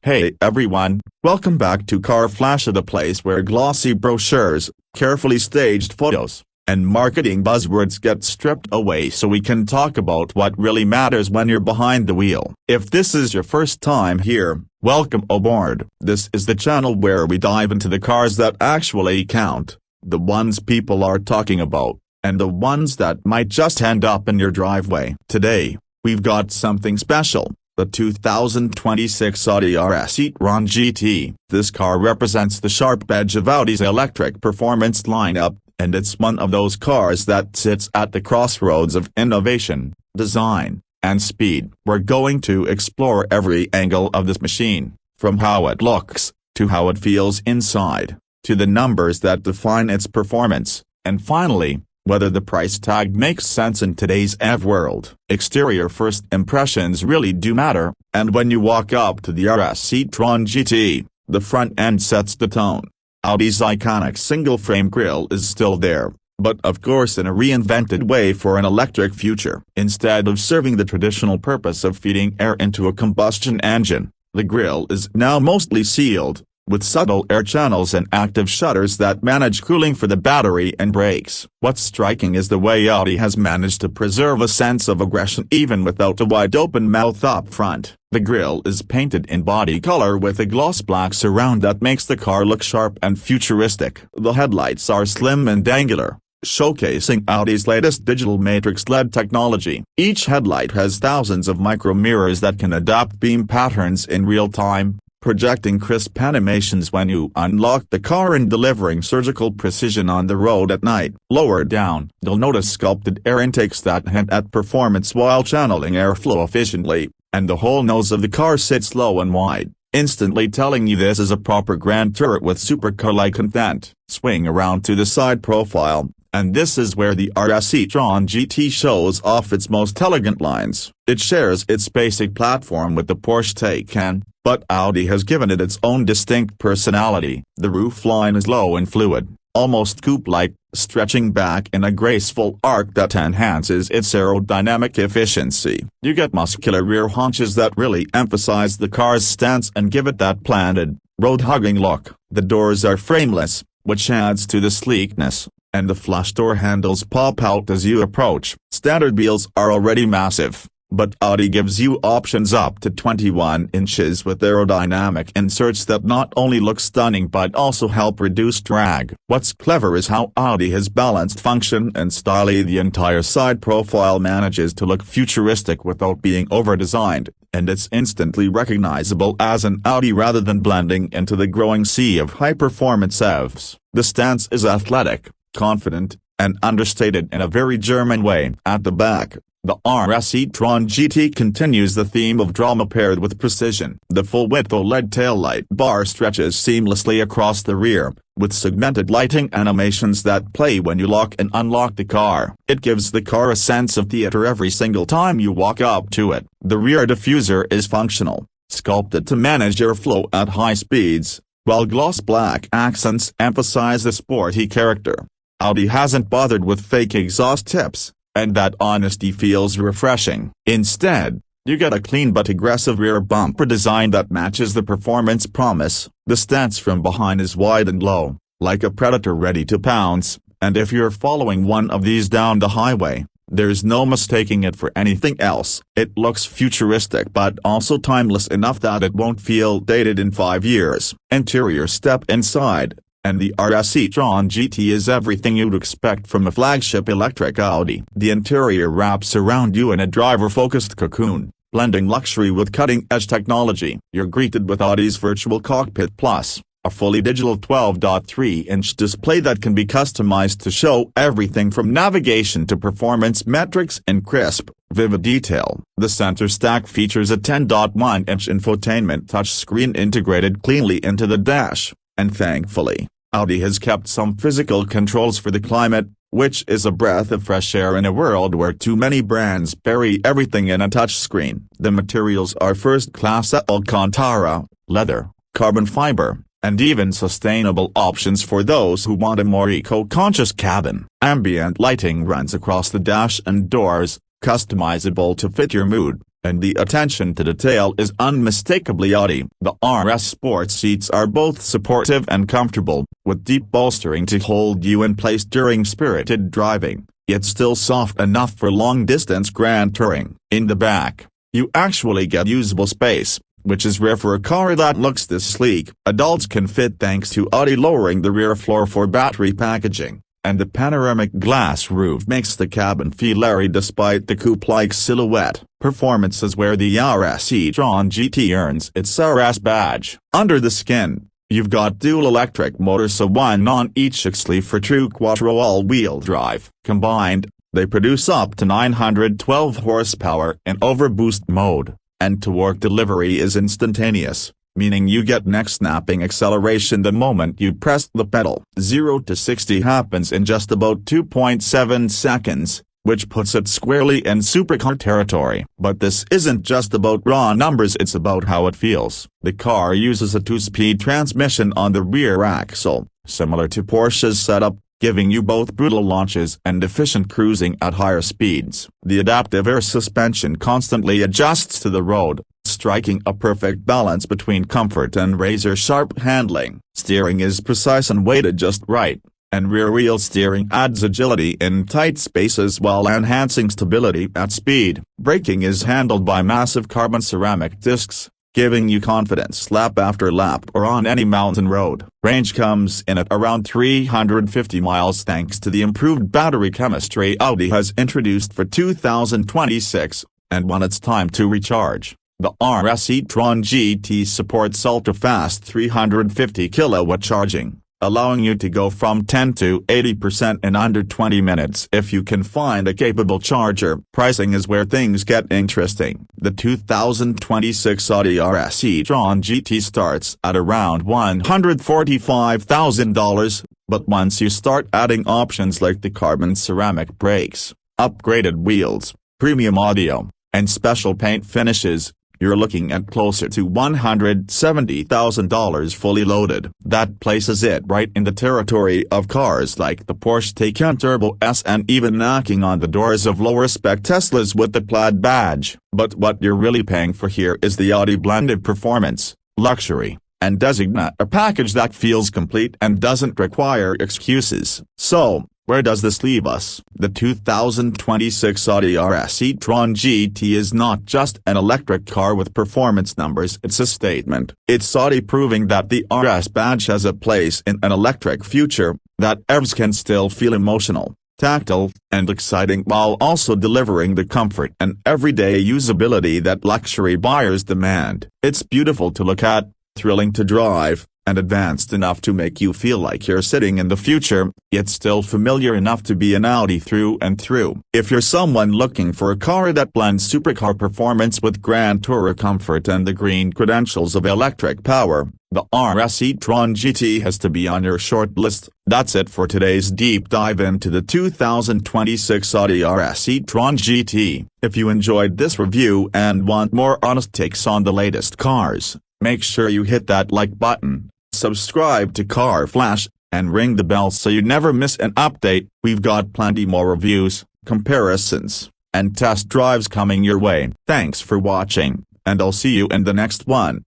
Hey everyone, welcome back to Car Flash, the place where glossy brochures, carefully staged photos, and marketing buzzwords get stripped away so we can talk about what really matters when you're behind the wheel. If this is your first time here, welcome aboard. This is the channel where we dive into the cars that actually count, the ones people are talking about, and the ones that might just end up in your driveway. Today, we've got something special. The 2026 Audi RS e-tron GT. This car represents the sharp edge of Audi's electric performance lineup, and it's one of those cars that sits at the crossroads of innovation, design, and speed. We're going to explore every angle of this machine, from how it looks, to how it feels inside, to the numbers that define its performance, and finally, whether the price tag makes sense in today's EV world. Exterior first impressions really do matter, and when you walk up to the RS e-tron GT, the front end sets the tone. Audi's iconic single-frame grille is still there, but of course in a reinvented way for an electric future. Instead of serving the traditional purpose of feeding air into a combustion engine, the grille is now mostly sealed, with subtle air channels and active shutters that manage cooling for the battery and brakes. What's striking is the way Audi has managed to preserve a sense of aggression even without a wide-open mouth up front. The grille is painted in body color with a gloss black surround that makes the car look sharp and futuristic. The headlights are slim and angular, showcasing Audi's latest digital matrix LED technology. Each headlight has thousands of micro mirrors that can adapt beam patterns in real time, projecting crisp animations when you unlock the car and delivering surgical precision on the road at night. Lower down, you'll notice sculpted air intakes that hint at performance while channeling airflow efficiently, and the whole nose of the car sits low and wide, instantly telling you this is a proper grand turret with supercar-like content. Swing around to the side profile, and this is where the RS e-tron GT shows off its most elegant lines. It shares its basic platform with the Porsche Taycan, but Audi has given it its own distinct personality. The roofline is low and fluid, almost coupe-like, stretching back in a graceful arc that enhances its aerodynamic efficiency. You get muscular rear haunches that really emphasize the car's stance and give it that planted, road-hugging look. The doors are frameless, which adds to the sleekness, and the flush door handles pop out as you approach. Standard wheels are already massive, but Audi gives you options up to 21 inches with aerodynamic inserts that not only look stunning but also help reduce drag. What's clever is how Audi has balanced function and style. The entire side profile manages to look futuristic without being over-designed, and it's instantly recognizable as an Audi rather than blending into the growing sea of high-performance EVs. The stance is athletic, confident, and understated in a very German way. At the back, the RS e-tron GT continues the theme of drama paired with precision. The full-width OLED taillight bar stretches seamlessly across the rear, with segmented lighting animations that play when you lock and unlock the car. It gives the car a sense of theater every single time you walk up to it. The rear diffuser is functional, sculpted to manage airflow at high speeds, while gloss black accents emphasize the sporty character. Audi hasn't bothered with fake exhaust tips, and that honesty feels refreshing. Instead, you get a clean but aggressive rear bumper design that matches the performance promise. The stance from behind is wide and low, like a predator ready to pounce, and if you're following one of these down the highway, there's no mistaking it for anything else. It looks futuristic but also timeless enough that it won't feel dated in 5 years. Interior: step inside, and the RS e-tron GT is everything you'd expect from a flagship electric Audi. The interior wraps around you in a driver-focused cocoon, blending luxury with cutting-edge technology. You're greeted with Audi's Virtual Cockpit Plus, a fully digital 12.3-inch display that can be customized to show everything from navigation to performance metrics in crisp, vivid detail. The center stack features a 10.1-inch infotainment touchscreen integrated cleanly into the dash, and thankfully, Audi has kept some physical controls for the climate, which is a breath of fresh air in a world where too many brands bury everything in a touchscreen. The materials are first-class Alcantara, leather, carbon fiber, and even sustainable options for those who want a more eco-conscious cabin. Ambient lighting runs across the dash and doors, customizable to fit your mood, and the attention to detail is unmistakably Audi. The RS sports seats are both supportive and comfortable, with deep bolstering to hold you in place during spirited driving, yet still soft enough for long-distance grand touring. In the back, you actually get usable space, which is rare for a car that looks this sleek. Adults can fit thanks to Audi lowering the rear floor for battery packaging, and the panoramic glass roof makes the cabin feel airy despite the coupe-like silhouette. Performance is where the RS e-tron GT earns its RS badge. Under the skin, you've got dual electric motors, so one on each axle for true quattro all-wheel drive. Combined, they produce up to 912 horsepower in overboost mode, and torque delivery is instantaneous, meaning you get neck-snapping acceleration the moment you press the pedal. 0 to 60 happens in just about 2.7 seconds, which puts it squarely in supercar territory. But this isn't just about raw numbers, it's about how it feels. The car uses a 2-speed transmission on the rear axle, similar to Porsche's setup, giving you both brutal launches and efficient cruising at higher speeds. The adaptive air suspension constantly adjusts to the road, striking a perfect balance between comfort and razor-sharp handling. Steering is precise and weighted just right, and rear-wheel steering adds agility in tight spaces while enhancing stability at speed. Braking is handled by massive carbon ceramic discs, giving you confidence lap after lap or on any mountain road. Range comes in at around 350 miles thanks to the improved battery chemistry Audi has introduced for 2026, and when it's time to recharge, the RS e-tron GT supports ultra-fast 350 kW charging, allowing you to go from 10 to 80% in under 20 minutes if you can find a capable charger. Pricing is where things get interesting. The 2026 Audi RS e-tron GT starts at around $145,000, but once you start adding options like the carbon ceramic brakes, upgraded wheels, premium audio, and special paint finishes, you're looking at closer to $170,000 fully loaded. That places it right in the territory of cars like the Porsche Taycan Turbo S and even knocking on the doors of lower-spec Teslas with the Plaid badge. But what you're really paying for here is the Audi blended performance, luxury, and designate, a package that feels complete and doesn't require excuses. So, where does this leave us? The 2026 Audi RS e-tron GT is not just an electric car with performance numbers, it's a statement. It's Audi proving that the RS badge has a place in an electric future, that EVs can still feel emotional, tactile, and exciting while also delivering the comfort and everyday usability that luxury buyers demand. It's beautiful to look at, thrilling to drive, and advanced enough to make you feel like you're sitting in the future, yet still familiar enough to be an Audi through and through. If you're someone looking for a car that blends supercar performance with grand tourer comfort and the green credentials of electric power, the RS e-tron GT has to be on your short list. That's it for today's deep dive into the 2026 Audi RS e-tron GT. If you enjoyed this review and want more honest takes on the latest cars, make sure you hit that like button, subscribe to Car Flash, and ring the bell so you never miss an update. We've got plenty more reviews, comparisons, and test drives coming your way. Thanks for watching, and I'll see you in the next one.